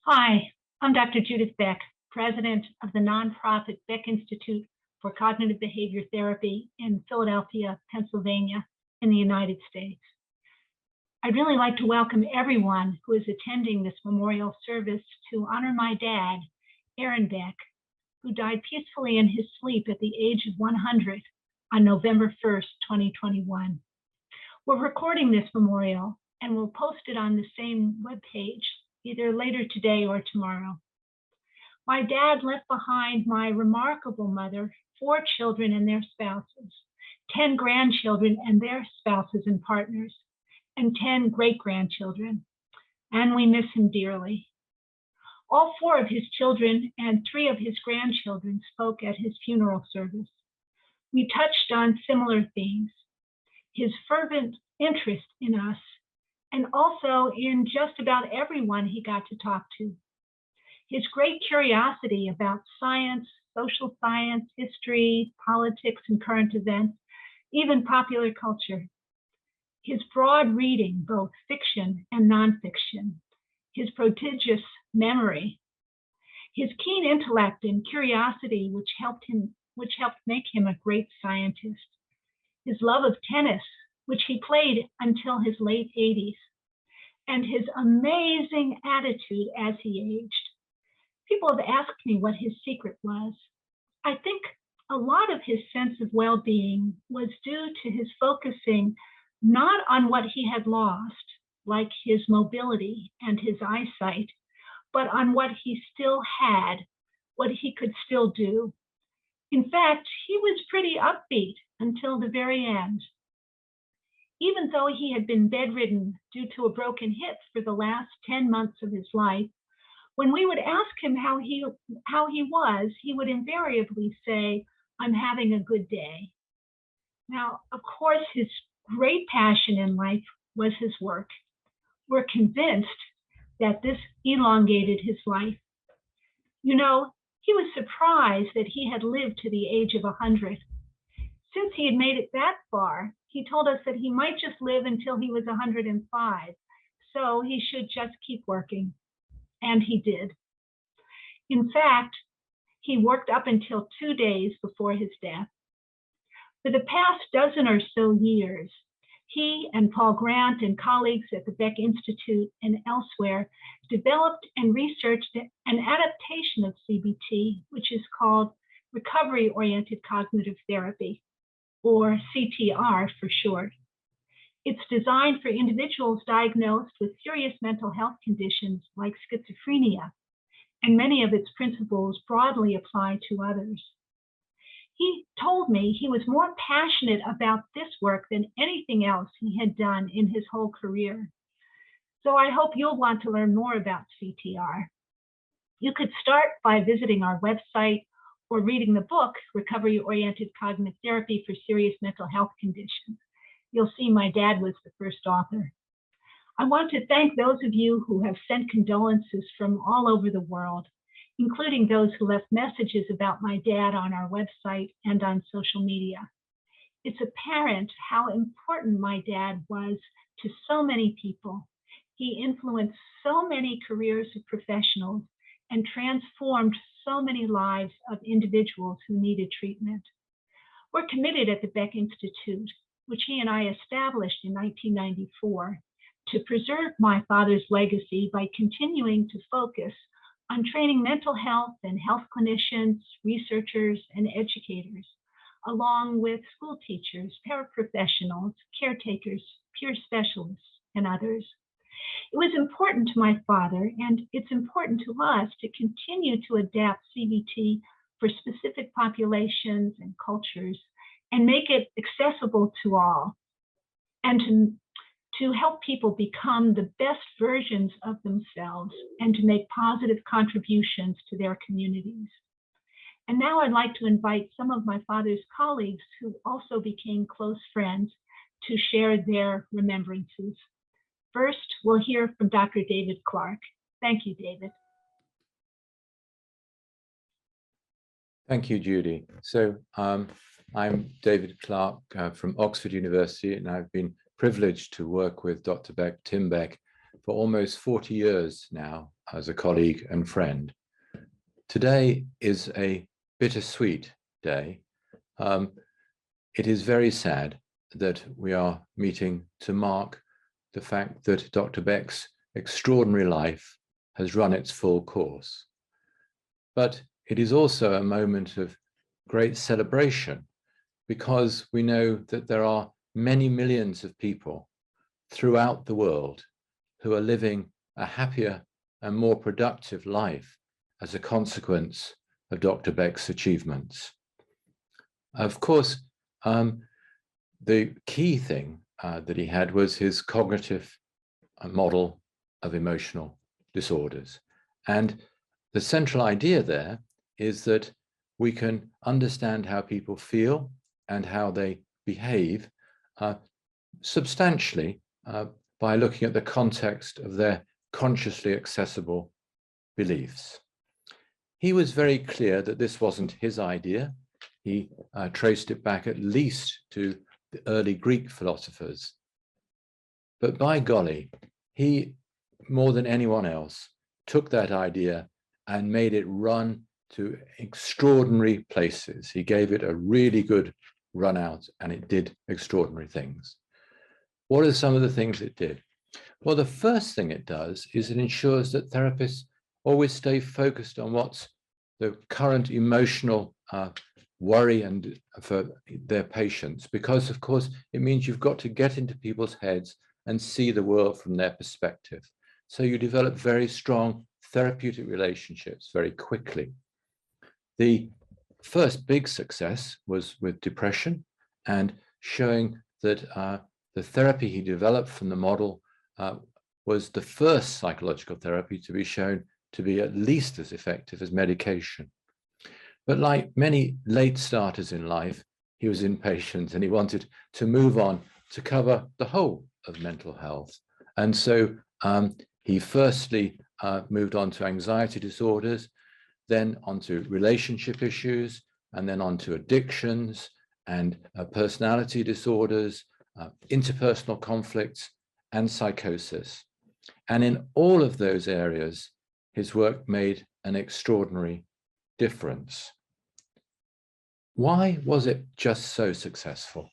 Hi, I'm Dr. Judith Beck, president of the nonprofit Beck Institute for Cognitive Behavior Therapy in Philadelphia, Pennsylvania, in the United States. I'd really like to welcome everyone who is attending this memorial service to honor my dad, Aaron Beck, who died peacefully in his sleep at the age of 100 on November 1st, 2021. We're recording this memorial and we'll post it on the same webpage either later today or tomorrow. My dad left behind my remarkable mother, 4 children and their spouses, 10 grandchildren and their spouses and partners, and 10 great-grandchildren, and we miss him dearly. All 4 of his children and 3 of his grandchildren spoke at his funeral service. We touched on similar themes: his fervent interest in us, and also in just about everyone he got to talk to. His great curiosity about science, social science, history, politics, and current events, even popular culture. His broad reading, both fiction and nonfiction. His prodigious memory. His keen intellect and curiosity, which helped make him a great scientist. His love of tennis, which he played until his late 80s, and his amazing attitude as he aged. People have asked me what his secret was. I think a lot of his sense of well-being was due to his focusing not on what he had lost, like his mobility and his eyesight, but on what he still had, what he could still do. In fact, he was pretty upbeat until the very end. Even though he had been bedridden due to a broken hip for the last 10 months of his life, when we would ask him how he was, he would invariably say, "I'm having a good day." Now, of course, his great passion in life was his work. We're convinced that this elongated his life. You know, he was surprised that he had lived to the age of 100. Since he had made it that far, he told us that he might just live until he was 105, so he should just keep working. And he did. In fact, he worked up until 2 days before his death. For the past dozen or so years, he and Paul Grant and colleagues at the Beck Institute and elsewhere developed and researched an adaptation of CBT, which is called recovery-oriented cognitive therapy, or CTR for short. It's designed for individuals diagnosed with serious mental health conditions like schizophrenia, and many of its principles broadly apply to others. He told me he was more passionate about this work than anything else he had done in his whole career. So I hope you'll want to learn more about CTR. You could start by visiting our website or reading the book, Recovery-Oriented Cognitive Therapy for Serious Mental Health Conditions. You'll see my dad was the first author. I want to thank those of you who have sent condolences from all over the world, including those who left messages about my dad on our website and on social media. It's apparent how important my dad was to so many people. He influenced so many careers of professionals and transformed so many lives of individuals who needed treatment. We're committed at the Beck Institute, which he and I established in 1994, to preserve my father's legacy by continuing to focus on training mental health and health clinicians, researchers, and educators, along with school teachers, paraprofessionals, caretakers, peer specialists, and others. It was important to my father, and it's important to us to continue to adapt CBT for specific populations and cultures and make it accessible to all, and to help people become the best versions of themselves and to make positive contributions to their communities. And now I'd like to invite some of my father's colleagues who also became close friends to share their remembrances. First, we'll hear from Dr. David Clark. Thank you, David. Thank you, Judy. So I'm David Clark from Oxford University, and I've been privileged to work with Dr. Beck, Tim Beck, for almost 40 years now as a colleague and friend. Today is a bittersweet day. It is very sad that we are meeting to mark the fact that Dr. Beck's extraordinary life has run its full course. But it is also a moment of great celebration, because we know that there are many millions of people throughout the world who are living a happier and more productive life as a consequence of Dr. Beck's achievements. Of course, the key thing that he had was his cognitive model of emotional disorders. And the central idea there is that we can understand how people feel and how they behave substantially by looking at the context of their consciously accessible beliefs. He was very clear that this wasn't his idea. He traced it back at least to the early Greek philosophers. But by golly, he, more than anyone else, took that idea and made it run to extraordinary places. He gave it a really good run out, and it did extraordinary things. What are some of the things it did? Well, the first thing it does is it ensures that therapists always stay focused on what's the current emotional worry and for their patients, because of course it means you've got to get into people's heads and see the world from their perspective. So you develop very strong therapeutic relationships very quickly. The first big success was with depression, and showing that the therapy he developed from the model was the first psychological therapy to be shown to be at least as effective as medication. But like many late starters in life, he was impatient and he wanted to move on to cover the whole of mental health. And so he firstly moved on to anxiety disorders, then onto relationship issues, and then onto addictions and personality disorders, interpersonal conflicts, and psychosis. And in all of those areas, his work made an extraordinary difference. Why was it just so successful?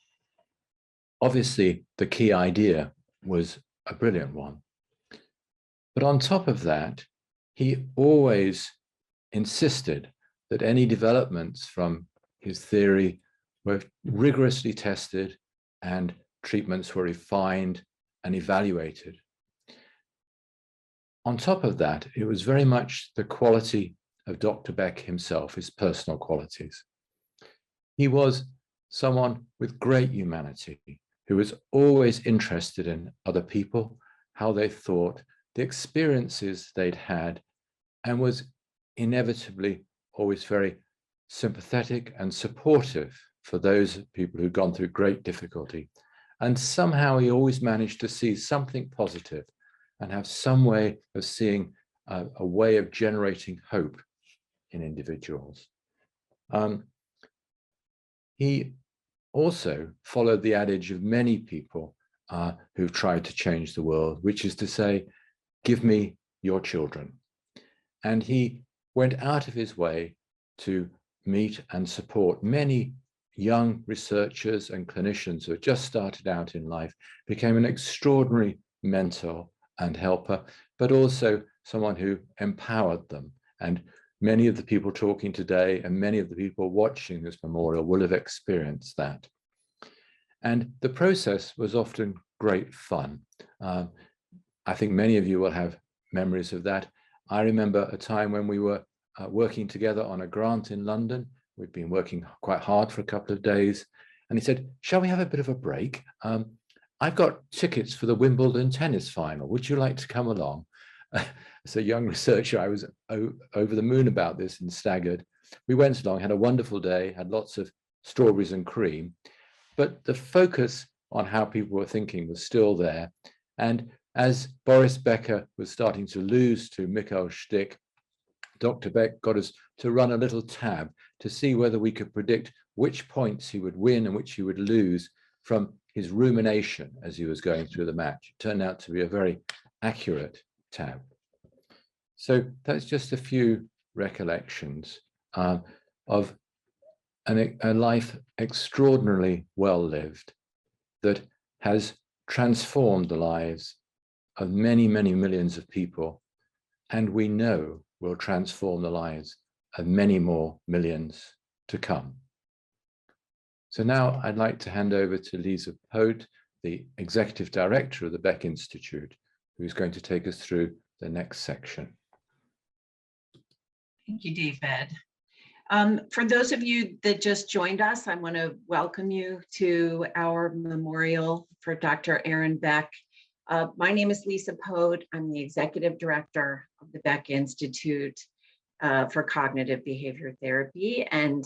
Obviously, the key idea was a brilliant one. But on top of that, he always insisted that any developments from his theory were rigorously tested and treatments were refined and evaluated. On top of that, it was very much the quality of Dr. Beck himself, his personal qualities. He was someone with great humanity, who was always interested in other people, how they thought, the experiences they'd had, and was inevitably always very sympathetic and supportive for those people who'd gone through great difficulty. And somehow he always managed to see something positive and have some way of seeing a way of generating hope in individuals. He also followed the adage of many people who've tried to change the world, which is to say, give me your children. And he went out of his way to meet and support many young researchers and clinicians who had just started out in life, became an extraordinary mentor and helper, but also someone who empowered them. And many of the people talking today and many of the people watching this memorial will have experienced that. And the process was often great fun. I think many of you will have memories of that. I remember a time when we were working together on a grant in London. We'd been working quite hard for a couple of days. And he said, shall we have a bit of a break? I've got tickets for the Wimbledon tennis final. Would you like to come along? As a young researcher, I was over the moon about this and staggered. We went along, had a wonderful day, had lots of strawberries and cream, but the focus on how people were thinking was still there. And as Boris Becker was starting to lose to Michael Stich, Dr. Beck got us to run a little tab to see whether we could predict which points he would win and which he would lose from his rumination as he was going through the match. It turned out to be a very accurate tab. So that's just a few recollections of a life extraordinarily well lived that has transformed the lives of many, many millions of people, and we know will transform the lives of many more millions to come. So now I'd like to hand over to Lisa Pote, the Executive Director of the Beck Institute, who's going to take us through the next section. Thank you, David. For those of you that just joined us, I want to welcome you to our memorial for Dr. Aaron Beck. My name is Lisa Pote. I'm the Executive Director of the Beck Institute for Cognitive Behavior Therapy, and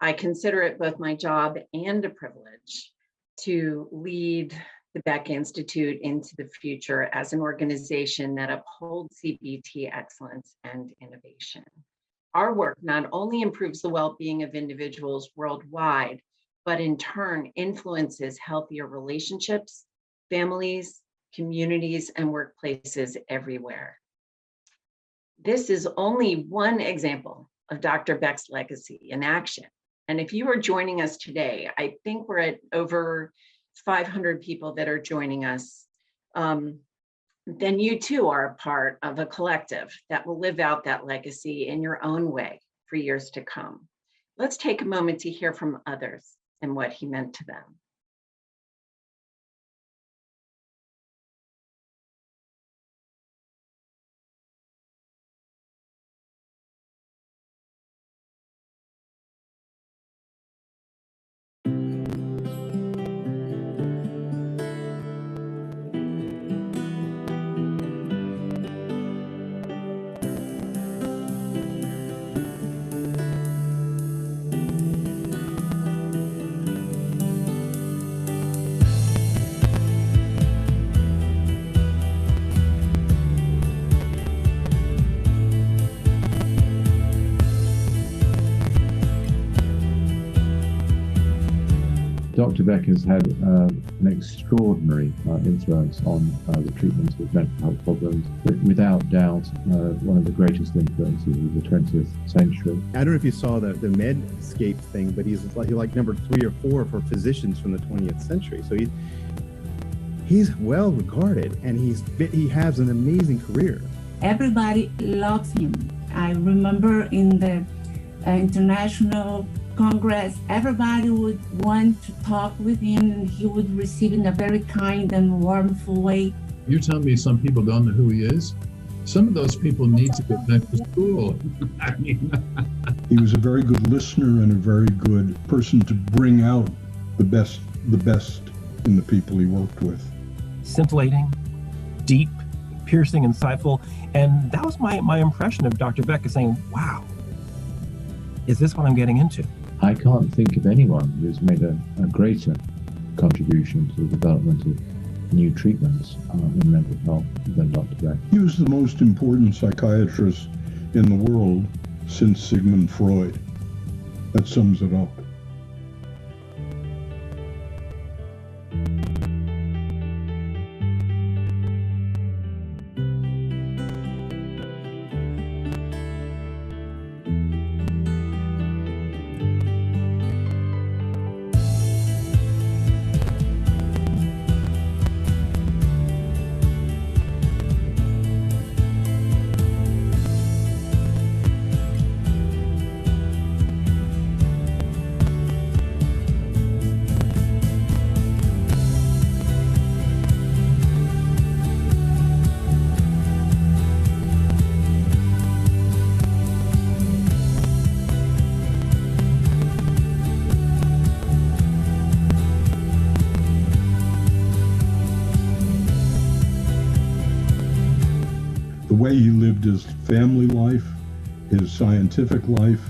I consider it both my job and a privilege to lead the Beck Institute into the future as an organization that upholds CBT excellence and innovation. Our work not only improves the well-being of individuals worldwide, but in turn influences healthier relationships, families, communities, and workplaces everywhere. This is only one example of Dr. Beck's legacy in action. And if you are joining us today, I think we're at over 500 people that are joining us, then you too are a part of a collective that will live out that legacy in your own way for years to come. Let's take a moment to hear from others and what he meant to them. Dr. Beck has had an extraordinary influence on the treatment of mental health problems, but without doubt, one of the greatest influences of the 20th century. I don't know if you saw the Medscape thing, but he's like number 3 or 4 for physicians from the 20th century. So he's well regarded, and he has an amazing career. Everybody loves him. I remember in the International Congress, everybody would want to talk with him, and he would receive in a very kind and warmful way. You're telling me some people don't know who he is? Some of those people need to get back to school. I mean, he was a very good listener and a very good person to bring out the best in the people he worked with. Scintillating, deep, piercing, insightful, and that was my impression of Dr. Beck, is saying, wow, is this what I'm getting into? I can't think of anyone who's made a greater contribution to the development of new treatments in mental health than Dr. Beck. He was the most important psychiatrist in the world since Sigmund Freud. That sums it up. The way he lived his family life, his scientific life,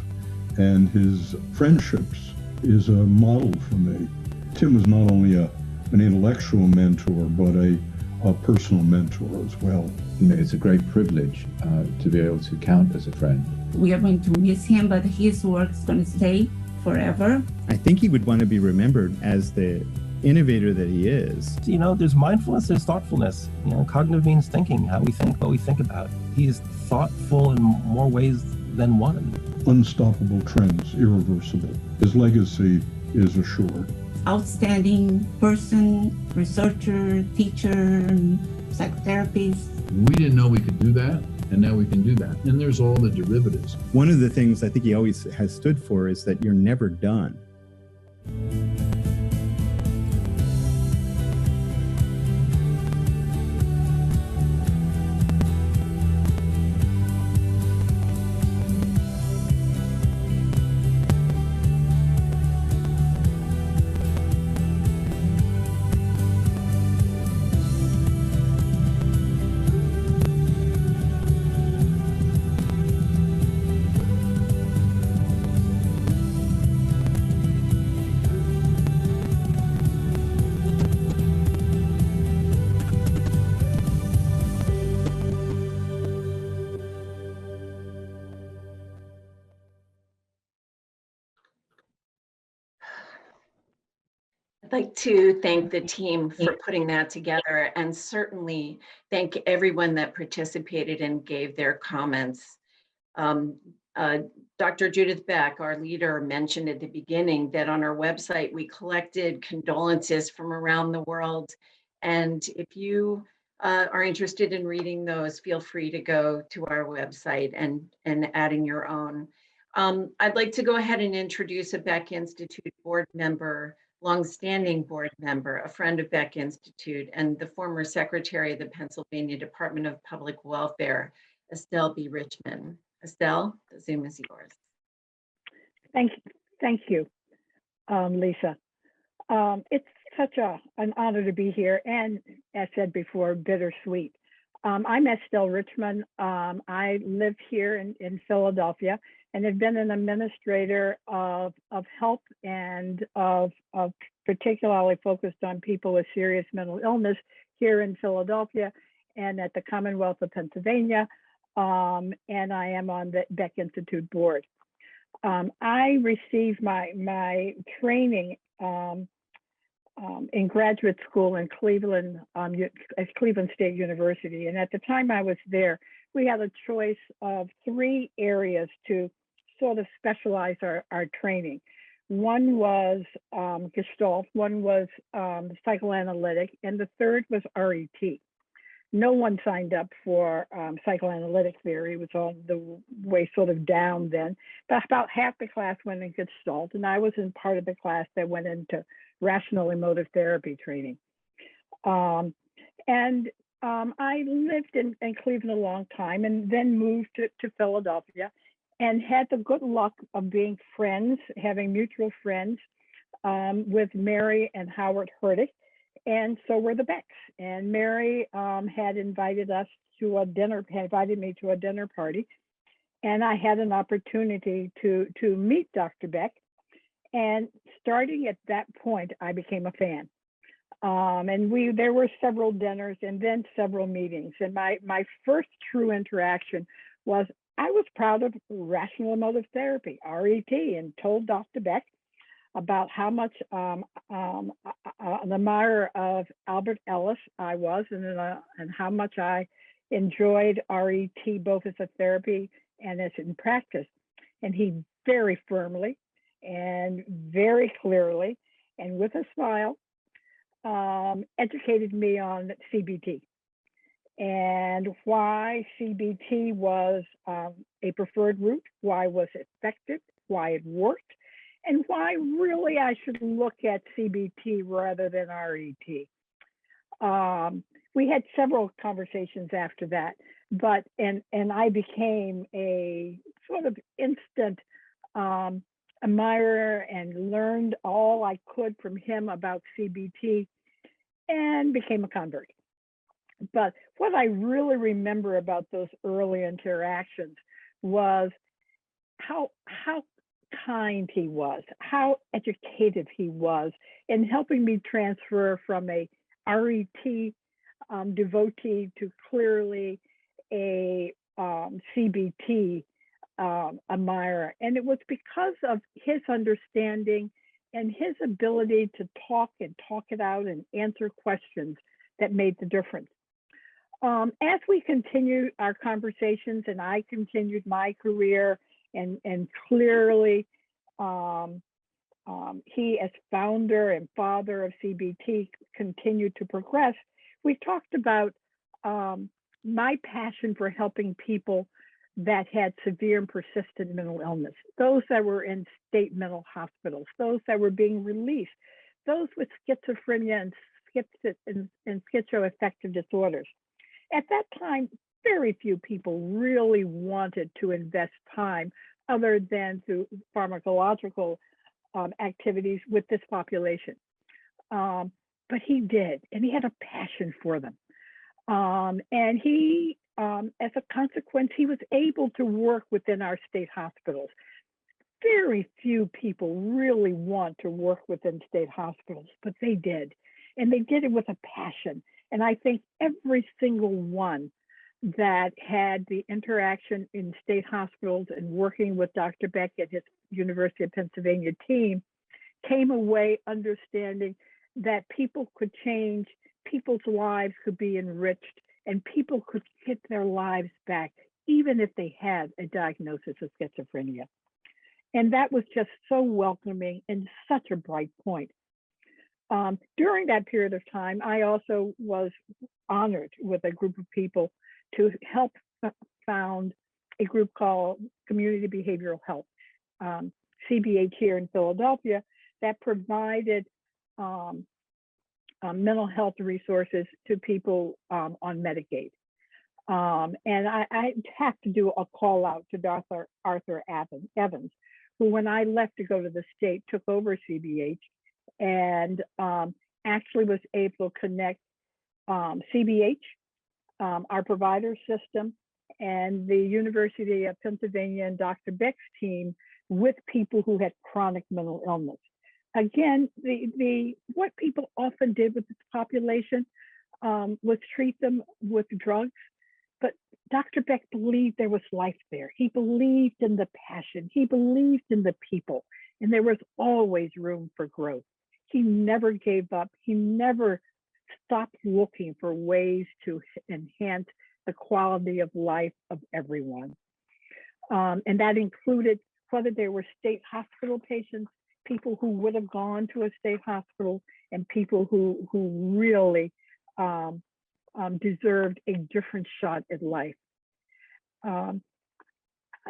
and his friendships is a model for me. Tim was not only an intellectual mentor, but a personal mentor as well. You know, it's a great privilege to be able to count as a friend. We are going to miss him, but his work is going to stay forever. I think he would want to be remembered as the innovator that he is. You know, there's mindfulness, there's thoughtfulness. You know, cognitive means thinking, how we think, what we think about. He's thoughtful in more ways than one. Unstoppable trends, irreversible. His legacy is assured. Outstanding person, researcher, teacher, psychotherapist. We didn't know we could do that, and now we can do that. And there's all the derivatives. One of the things I think he always has stood for is that you're never done. I'd like to thank the team for putting that together, and certainly thank everyone that participated and gave their comments. Dr. Judith Beck, our leader, mentioned at the beginning that on our website, we collected condolences from around the world. And if you are interested in reading those, feel free to go to our website and adding your own. I'd like to go ahead and introduce a Beck Institute board member, longstanding board member, a friend of Beck Institute, and the former secretary of the Pennsylvania Department of Public Welfare, Estelle B. Richmond. Estelle, the Zoom is yours. Thank you, Lisa. It's such an honor to be here, and as said before, bittersweet. I'm Estelle Richmond. I live here in Philadelphia, and have been an administrator of help and of particularly focused on people with serious mental illness here in Philadelphia and at the Commonwealth of Pennsylvania. And I am on the Beck Institute board. I received my training in graduate school in Cleveland, at Cleveland State University. And at the time I was there, we had a choice of 3 areas to sort of specialize our training. One was Gestalt, one was psychoanalytic, and the third was RET. No one signed up for psychoanalytic theory. It was on the way sort of down then. But about half the class went in Gestalt, and I was in part of the class that went into rational emotive therapy training. I lived in Cleveland a long time and then moved to Philadelphia and had the good luck of being friends, having mutual friends with Mary and Howard Hurtig. And so were the Becks. And Mary had invited us to a dinner, had invited me to a dinner party. And I had an opportunity to meet Dr. Beck. And starting at that point, I became a fan. And there were several dinners and then several meetings. And my first true interaction was I was proud of rational emotive therapy, RET, and told Dr. Beck about how much an admirer of Albert Ellis I was, and how much I enjoyed RET both as a therapy and as in practice. And he very firmly and very clearly and with a smile educated me on CBT and why CBT was a preferred route, why was it effective, why it worked, and why really I should look at CBT rather than RET. We had several conversations after that, but and I became a sort of instant admirer and learned all I could from him about CBT and became a convert. But what I really remember about those early interactions was how kind he was, how educated he was in helping me transfer from a RET devotee to clearly a CBT admirer. And it was because of his understanding and his ability to talk and talk it out and answer questions that made the difference. As we continued our conversations and I continued my career, and clearly he, as founder and father of CBT, continued to progress, we talked about my passion for helping people that had severe and persistent mental illness, those that were in state mental hospitals, those that were being released, those with schizophrenia and schizoaffective disorders. At that time, very few people really wanted to invest time other than through pharmacological activities with this population. But he did, and he had a passion for them. And he, as a consequence, he was able to work within our state hospitals. Very few people really want to work within state hospitals, but they did. And they did it with a passion. And I think every single one that had the interaction in state hospitals and working with Dr. Beck and his University of Pennsylvania team came away understanding that people could change, people's lives could be enriched, and people could get their lives back, even if they had a diagnosis of schizophrenia. And that was just so welcoming and such a bright point. During that period of time, I also was honored with a group of people to help found a group called Community Behavioral Health, CBH here in Philadelphia, that provided mental health resources to people on Medicaid. And I have to do a call out to Dr. Arthur Evans, who, when I left to go to the state, took over CBH and actually was able to connect CBH, our provider system, and the University of Pennsylvania and Dr. Beck's team with people who had chronic mental illness. Again, what people often did with this population was treat them with drugs, but Dr. Beck believed there was life there. He believed in the passion. He believed in the people, and there was always room for growth. He never gave up. He never stopped looking for ways to enhance the quality of life of everyone. And that included whether they were state hospital patients, people who would have gone to a state hospital, and people who really deserved a different shot at life.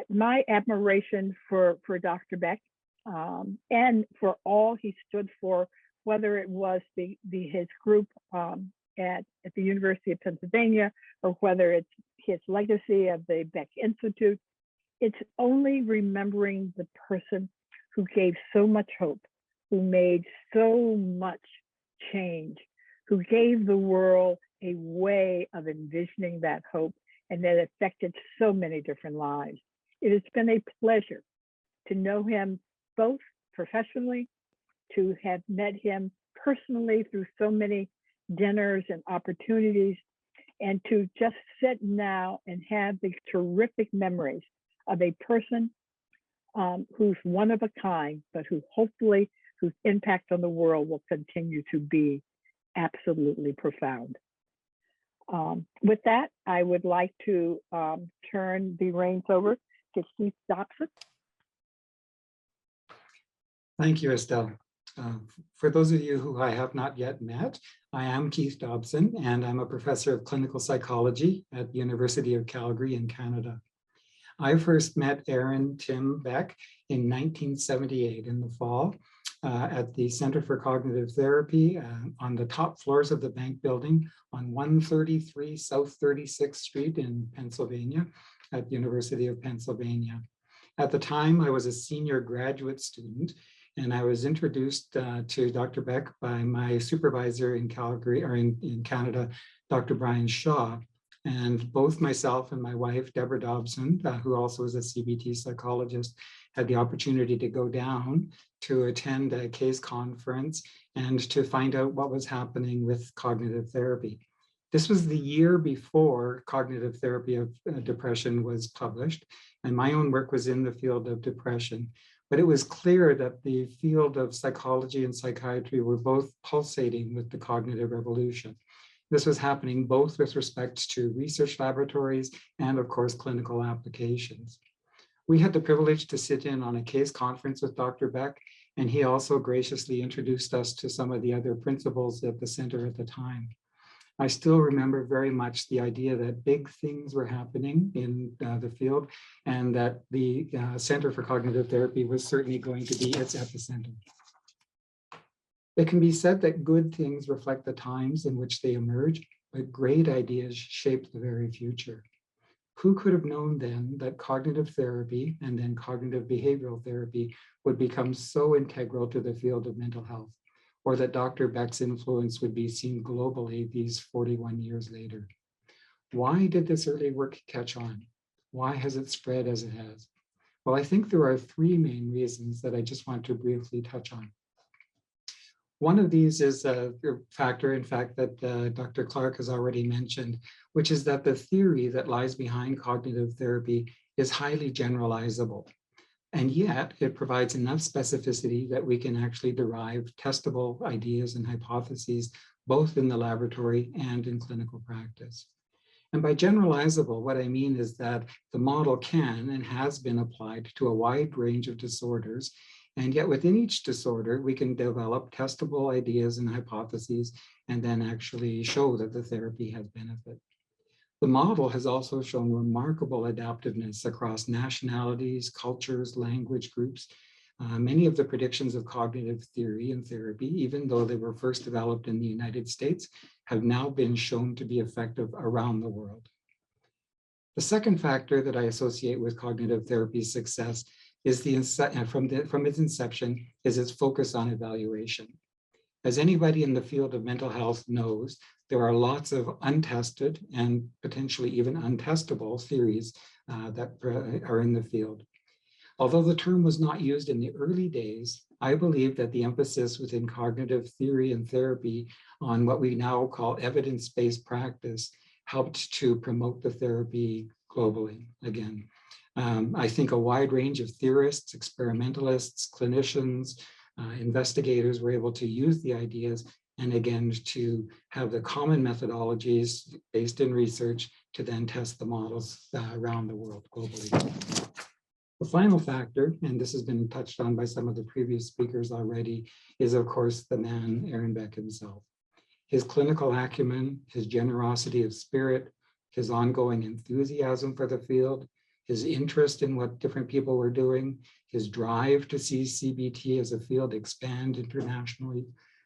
My admiration for Dr. Beck and for all he stood for, whether it was his group at the University of Pennsylvania, or whether it's his legacy of the Beck Institute, it's only remembering the person who gave so much hope, who made so much change, who gave the world a way of envisioning that hope, and that affected so many different lives. It has been a pleasure to know him both professionally, to have met him personally through so many dinners and opportunities, and to just sit now and have the terrific memories of a person who's one of a kind, but who hopefully, whose impact on the world will continue to be absolutely profound. With that, I would like to turn the reins over to Keith Dobson. Thank you, Estelle. For those of you who I have not yet met, I am Keith Dobson, and I'm a professor of clinical psychology at the University of Calgary in Canada. I first met Aaron Tim Beck in 1978 in the fall at the Center for Cognitive Therapy on the top floors of the bank building on 133 South 36th Street in Pennsylvania at the University of Pennsylvania. At the time, I was a senior graduate student, and I was introduced to Dr. Beck by my supervisor in Calgary, or in Canada, Dr. Brian Shaw. And both myself and my wife, Deborah Dobson, who also is a CBT psychologist, had the opportunity to go down to attend a case conference and to find out what was happening with cognitive therapy. This was the year before Cognitive Therapy of Depression was published, and my own work was in the field of depression. But it was clear that the field of psychology and psychiatry were both pulsating with the cognitive revolution. This was happening both with respect to research laboratories and, of course, clinical applications. We had the privilege to sit in on a case conference with Dr. Beck, and he also graciously introduced us to some of the other principals at the center at the time. I still remember very much the idea that big things were happening in the field, and that the Center for Cognitive Therapy was certainly going to be its epicenter. It can be said that good things reflect the times in which they emerge, but great ideas shape the very future. Who could have known then that cognitive therapy and then cognitive behavioral therapy would become so integral to the field of mental health, or that Dr. Beck's influence would be seen globally these 41 years later? Why did this early work catch on? Why has it spread as it has? Well, I think there are three main reasons that I just want to briefly touch on. One of these is a factor, in fact, that Dr. Clark has already mentioned, which is that the theory that lies behind cognitive therapy is highly generalizable. And yet it provides enough specificity that we can actually derive testable ideas and hypotheses, both in the laboratory and in clinical practice. And by generalizable, what I mean is that the model can and has been applied to a wide range of disorders. And yet within each disorder, we can develop testable ideas and hypotheses and then actually show that the therapy has benefit. The model has also shown remarkable adaptiveness across nationalities, cultures, language groups. Many of the predictions of cognitive theory and therapy, even though they were first developed in the United States, have now been shown to be effective around the world. The second factor that I associate with cognitive therapy's success is from its inception is its focus on evaluation. As anybody in the field of mental health knows, there are lots of untested and potentially even untestable theories that are in the field. Although the term was not used in the early days, I believe that the emphasis within cognitive theory and therapy on what we now call evidence-based practice helped to promote the therapy globally again. I think a wide range of theorists, experimentalists, clinicians, investigators were able to use the ideas and again to have the common methodologies based in research to then test the models around the world globally. The final factor, and this has been touched on by some of the previous speakers already, is of course the man, Aaron Beck himself. His clinical acumen, his generosity of spirit, his ongoing enthusiasm for the field, his interest in what different people were doing, his drive to see CBT as a field expand internationally.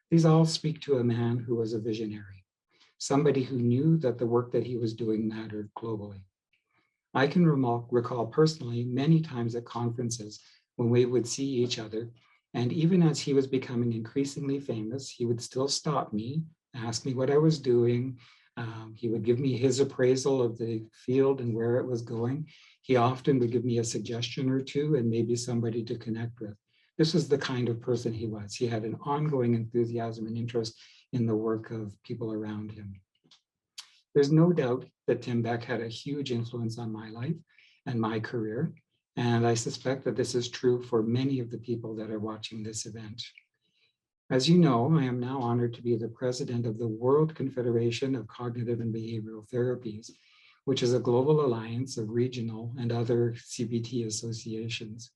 These all speak to a man who was a visionary, somebody who knew that the work that he was doing mattered globally. I can recall personally many times at conferences when we would see each other, and even as he was becoming increasingly famous, he would still stop me, ask me what I was doing. He would give me his appraisal of the field and where it was going. He often would give me a suggestion or two and maybe somebody to connect with. This was the kind of person he was. He had an ongoing enthusiasm and interest in the work of people around him. There's no doubt that Tim Beck had a huge influence on my life and my career, and I suspect that this is true for many of the people that are watching this event. As you know, I am now honored to be the president of the World Confederation of Cognitive and Behavioral Therapies, which is a global alliance of regional and other CBT associations.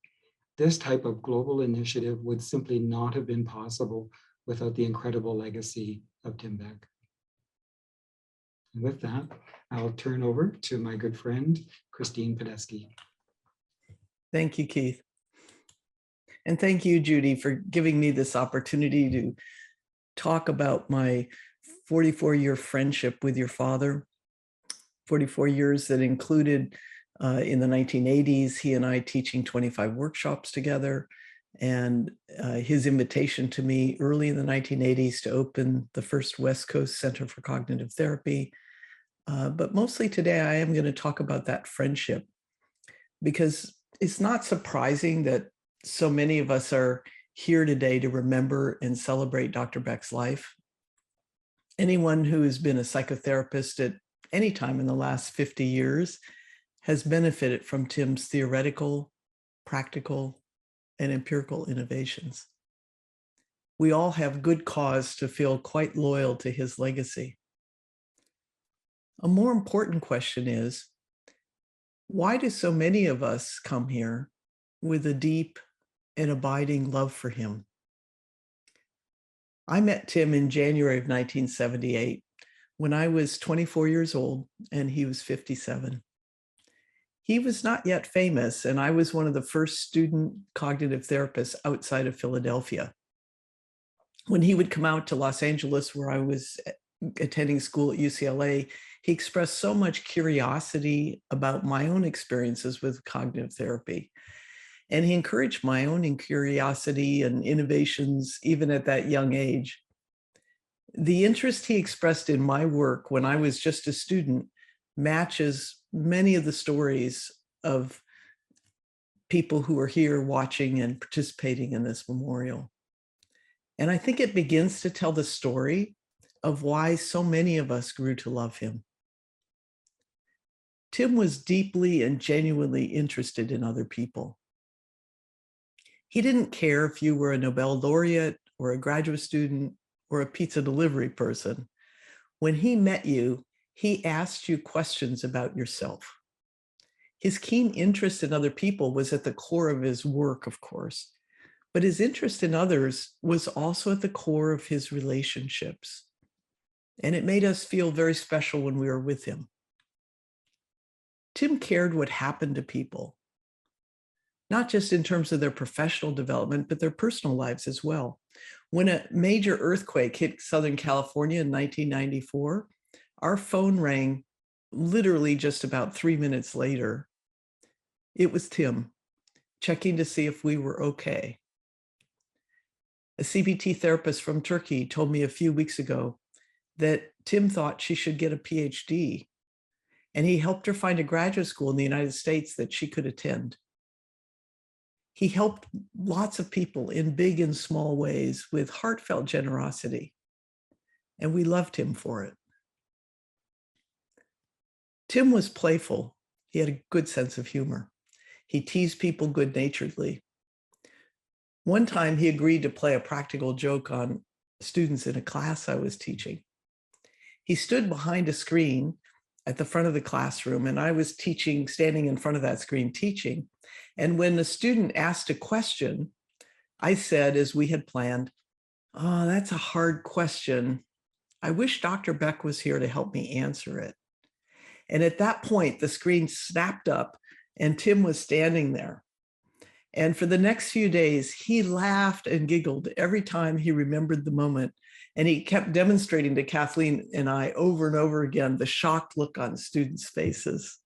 This type of global initiative would simply not have been possible without the incredible legacy of Tim Beck. And with that, I'll turn over to my good friend, Christine Podesky. Thank you, Keith. And thank you, Judy, for giving me this opportunity to talk about my 44-year friendship with your father. 44 years that included in the 1980s, he and I teaching 25 workshops together, and his invitation to me early in the 1980s to open the first West Coast Center for Cognitive Therapy. But mostly today, I am going to talk about that friendship, because it's not surprising that so many of us are here today to remember and celebrate Dr. Beck's life. Anyone who has been a psychotherapist at any time in the last 50 years has benefited from Tim's theoretical, practical, and empirical innovations. We all have good cause to feel quite loyal to his legacy. A more important question is, why do so many of us come here with a deep and abiding love for him? I met Tim in January of 1978 when I was 24 years old and he was 57. He was not yet famous, and I was one of the first student cognitive therapists outside of Philadelphia. When he would come out to Los Angeles, where I was attending school at UCLA, he expressed so much curiosity about my own experiences with cognitive therapy. And he encouraged my own curiosity and innovations, even at that young age. The interest he expressed in my work when I was just a student matches many of the stories of people who are here watching and participating in this memorial. And I think it begins to tell the story of why so many of us grew to love him. Tim was deeply and genuinely interested in other people. He didn't care if you were a Nobel laureate or a graduate student or a pizza delivery person. When he met you, he asked you questions about yourself. His keen interest in other people was at the core of his work, of course, but his interest in others was also at the core of his relationships. And it made us feel very special when we were with him. Tim cared what happened to people, not just in terms of their professional development, but their personal lives as well. When a major earthquake hit Southern California in 1994, our phone rang literally just about 3 minutes later. It was Tim, checking to see if we were okay. A CBT therapist from Turkey told me a few weeks ago that Tim thought she should get a PhD, and he helped her find a graduate school in the United States that she could attend. He helped lots of people in big and small ways with heartfelt generosity, and we loved him for it. Tim was playful. He had a good sense of humor. He teased people good-naturedly. One time he agreed to play a practical joke on students in a class I was teaching. He stood behind a screen at the front of the classroom, and I was teaching, standing in front of that screen teaching. And when the student asked a question, I said, as we had planned, "Oh, that's a hard question. I wish Dr. Beck was here to help me answer it." And at that point, the screen snapped up and Tim was standing there. And for the next few days, he laughed and giggled every time he remembered the moment. And he kept demonstrating to Kathleen and I over and over again the shocked look on students' faces.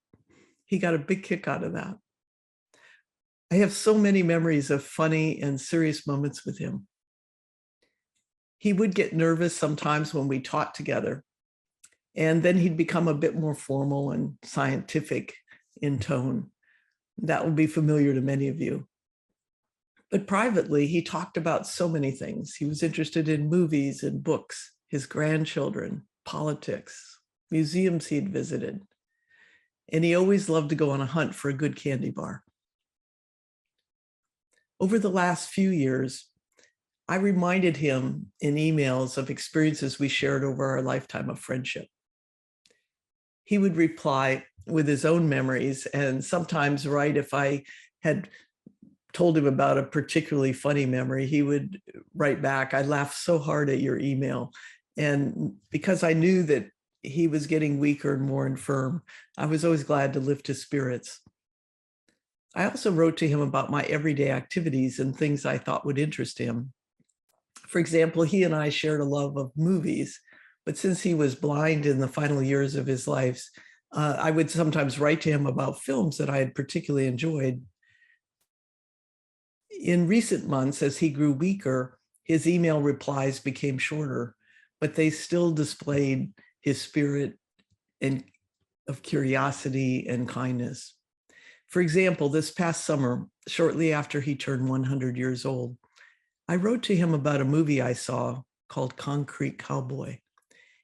He got a big kick out of that. I have so many memories of funny and serious moments with him. He would get nervous sometimes when we taught together, and then he'd become a bit more formal and scientific in tone. That will be familiar to many of you. But privately, he talked about so many things. He was interested in movies and books, his grandchildren, politics, museums he'd visited. And he always loved to go on a hunt for a good candy bar. Over the last few years, I reminded him in emails of experiences we shared over our lifetime of friendship. He would reply with his own memories, and sometimes right if I had told him about a particularly funny memory, he would write back, "I laughed so hard at your email." And because I knew that he was getting weaker and more infirm, I was always glad to lift his spirits. I also wrote to him about my everyday activities and things I thought would interest him. For example, he and I shared a love of movies, but since he was blind in the final years of his life, I would sometimes write to him about films that I had particularly enjoyed. In recent months, as he grew weaker, his email replies became shorter, but they still displayed his spirit of curiosity and kindness. For example, this past summer, shortly after he turned 100 years old, I wrote to him about a movie I saw called Concrete Cowboy.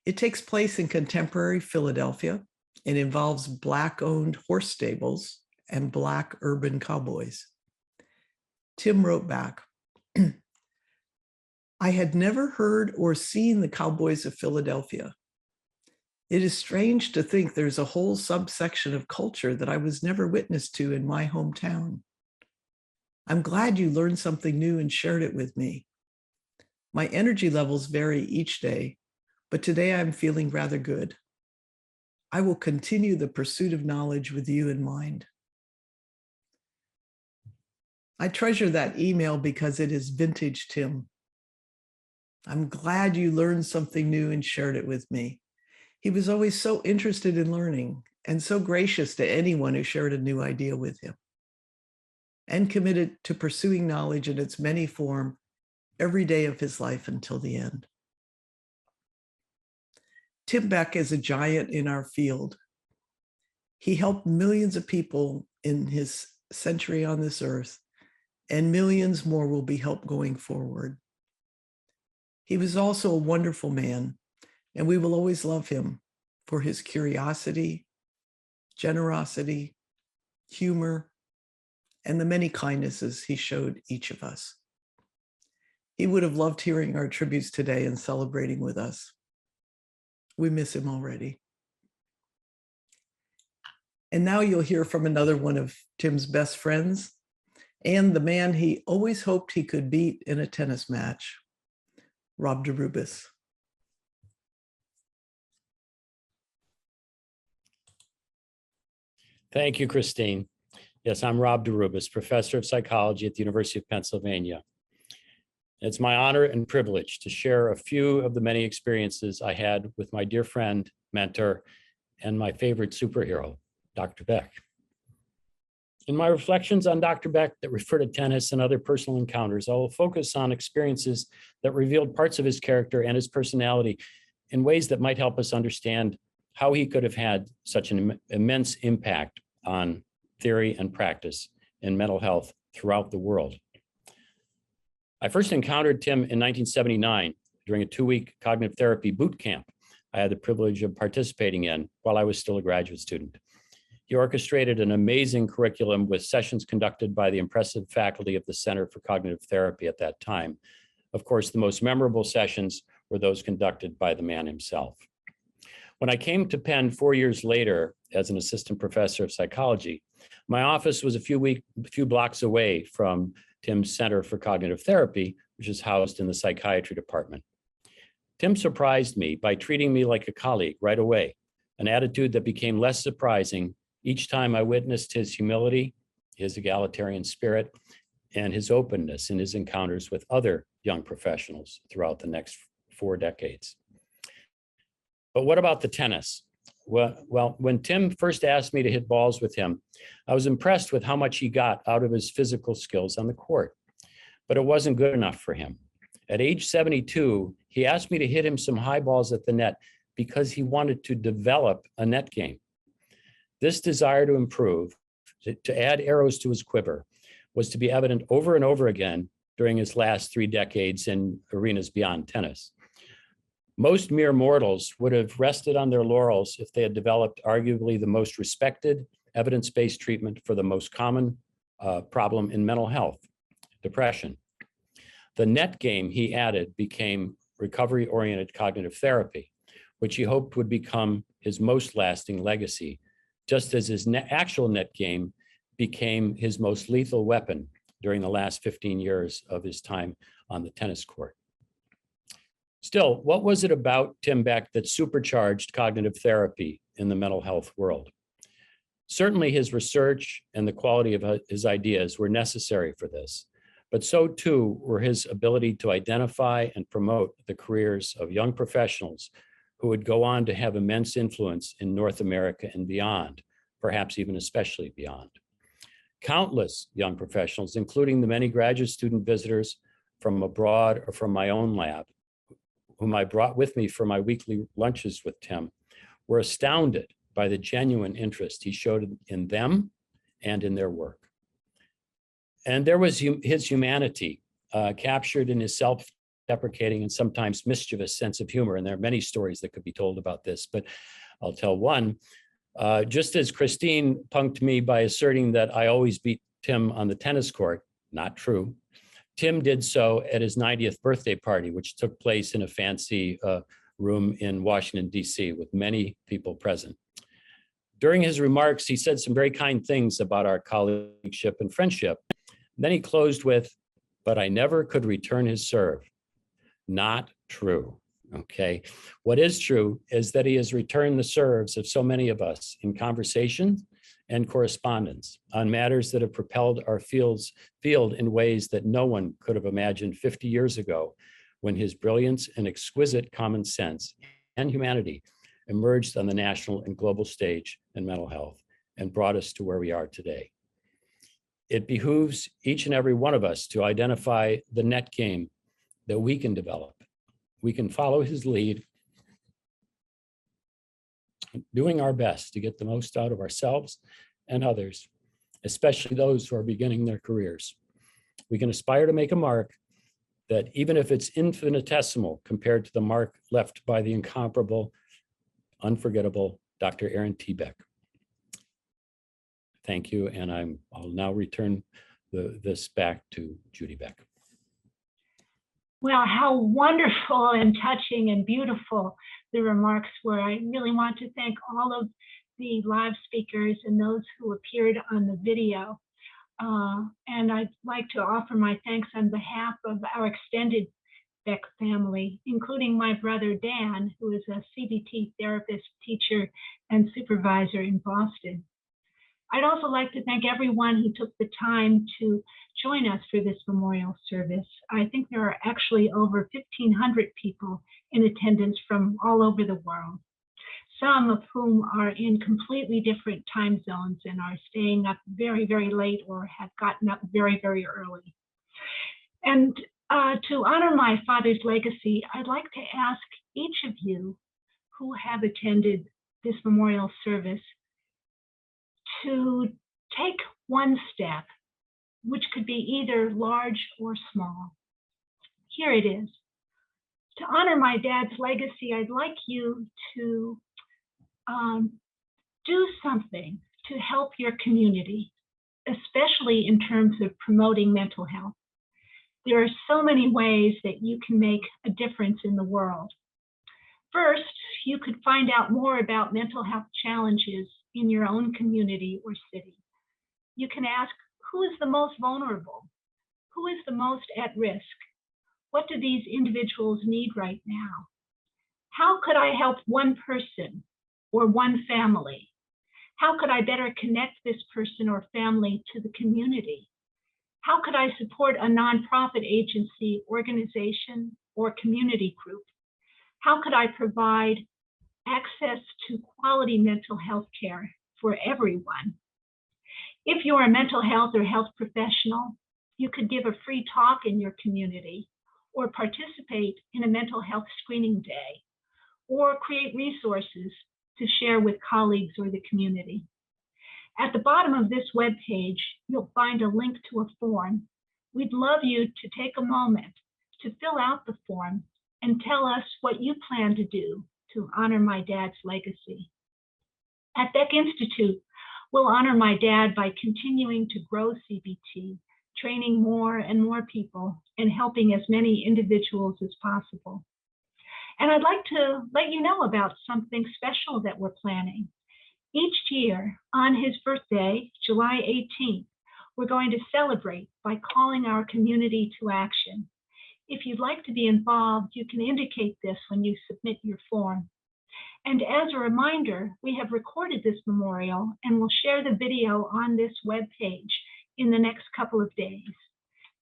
It takes place in contemporary Philadelphia and involves Black-owned horse stables and Black urban cowboys. Tim wrote back, I had never heard or seen the Cowboys of Philadelphia. It is strange to think there's a whole subsection of culture that I was never witness to in my hometown. I'm glad you learned something new and shared it with me. My energy levels vary each day, but today I'm feeling rather good. I will continue the pursuit of knowledge with you in mind. I treasure that email because it is vintage Tim. I'm glad you learned something new and shared it with me. He was always so interested in learning and so gracious to anyone who shared a new idea with him, and committed to pursuing knowledge in its many forms every day of his life until the end. Tim Beck is a giant in our field. He helped millions of people in his century on this earth, and millions more will be helped going forward. He was also a wonderful man, and we will always love him for his curiosity, generosity, humor, and the many kindnesses he showed each of us. He would have loved hearing our tributes today and celebrating with us. We miss him already. And now you'll hear from another one of Tim's best friends and the man he always hoped he could beat in a tennis match, Rob Dudas. Thank you, Christine. Yes, I'm Rob Dudas, professor of psychology at the University of Pennsylvania. It's my honor and privilege to share a few of the many experiences I had with my dear friend, mentor, and my favorite superhero, Dr. Beck. In my reflections on Dr. Beck that refer to tennis and other personal encounters, I will focus on experiences that revealed parts of his character and his personality in ways that might help us understand how he could have had such an immense impact on theory and practice in mental health throughout the world. I first encountered Tim in 1979 during a 2-week cognitive therapy boot camp I had the privilege of participating in while I was still a graduate student. He orchestrated an amazing curriculum with sessions conducted by the impressive faculty of the Center for Cognitive Therapy at that time. Of course, the most memorable sessions were those conducted by the man himself. When I came to Penn 4 years later as an assistant professor of psychology, my office was a few blocks away from Tim's Center for Cognitive Therapy, which is housed in the psychiatry department. Tim surprised me by treating me like a colleague right away, an attitude that became less surprising each time I witnessed his humility, his egalitarian spirit, and his openness in his encounters with other young professionals throughout the next 4 decades. But what about the tennis? Well, when Tim first asked me to hit balls with him, I was impressed with how much he got out of his physical skills on the court, but it wasn't good enough for him. At age 72, he asked me to hit him some high balls at the net because he wanted to develop a net game. This desire to improve, to add arrows to his quiver, was to be evident over and over again during his last 3 decades in arenas beyond tennis. Most mere mortals would have rested on their laurels if they had developed arguably the most respected evidence-based treatment for the most common problem in mental health, depression. The net game he added became recovery-oriented cognitive therapy, which he hoped would become his most lasting legacy, just as his actual net game became his most lethal weapon during the last 15 years of his time on the tennis court. Still, what was it about Tim Beck that supercharged cognitive therapy in the mental health world? Certainly his research and the quality of his ideas were necessary for this, but so too were his ability to identify and promote the careers of young professionals who would go on to have immense influence in North America and beyond, perhaps even especially beyond. Countless young professionals, including the many graduate student visitors from abroad or from my own lab, whom I brought with me for my weekly lunches with Tim, were astounded by the genuine interest he showed in them and in their work. And there was his humanity captured in his self-deprecating and sometimes mischievous sense of humor. And there are many stories that could be told about this, but I'll tell one. Just as Christine punked me by asserting that I always beat Tim on the tennis court, Not true. Tim did so at his 90th birthday party, which took place in a fancy room in Washington, D.C., with many people present. During his remarks, he said some very kind things about our colleagueship and friendship. Then he closed with, "But I never could return his serve." Not true. Okay. What is true is that he has returned the serves of so many of us in conversation and correspondence on matters that have propelled our field in ways that no one could have imagined 50 years ago, when his brilliance and exquisite common sense and humanity emerged on the national and global stage in mental health and brought us to where we are today. It behooves each and every one of us to identify the net game that we can develop. We can follow his lead, doing our best to get the most out of ourselves and others, especially those who are beginning their careers. We can aspire to make a mark that, even if it's infinitesimal compared to the mark left by the incomparable, unforgettable Dr. Aaron T. Beck. Thank you, and I'll now return this back to Judy Beck. Well, how wonderful and touching and beautiful the remarks were. I really want to thank all of the live speakers and those who appeared on the video. And I'd like to offer my thanks on behalf of our extended Beck family, including my brother Dan, who is a CBT therapist, teacher, and supervisor in Boston. I'd also like to thank everyone who took the time to join us for this memorial service. I think there are actually over 1,500 people in attendance from all over the world, some of whom are in completely different time zones and are staying up very, very late or have gotten up very, very early. And to honor my father's legacy, I'd like to ask each of you who have attended this memorial service to take one step, which could be either large or small. Here it is. To honor my dad's legacy, I'd like you to do something to help your community, especially in terms of promoting mental health. There are so many ways that you can make a difference in the world. First, you could find out more about mental health challenges in your own community or city. You can ask, who is the most vulnerable? Who is the most at risk? What do these individuals need right now? How could I help one person or one family? How could I better connect this person or family to the community? How could I support a nonprofit agency, organization, or community group? How could I provide access to quality mental health care for everyone? If you're a mental health or health professional, you could give a free talk in your community, or participate in a mental health screening day, or create resources to share with colleagues or the community. At the bottom of this webpage, you'll find a link to a form. We'd love you to take a moment to fill out the form and tell us what you plan to do to honor my dad's legacy. At Beck Institute, we'll honor my dad by continuing to grow CBT, training more and more people, and helping as many individuals as possible. And I'd like to let you know about something special that we're planning. Each year, on his birthday, July 18th, we're going to celebrate by calling our community to action. If you'd like to be involved, you can indicate this when you submit your form. And as a reminder, we have recorded this memorial and will share the video on this webpage in the next couple of days.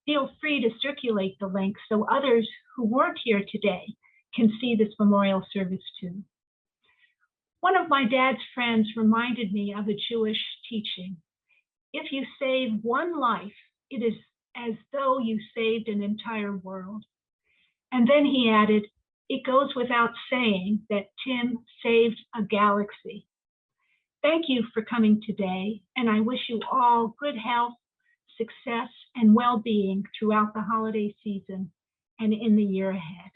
Feel free to circulate the link so others who weren't here today can see this memorial service too. One of my dad's friends reminded me of a Jewish teaching. If you save one life, it is as though you saved an entire world. And then he added, it goes without saying that Tim saved a galaxy. Thank you for coming today, and I wish you all good health, success, and well-being throughout the holiday season and in the year ahead.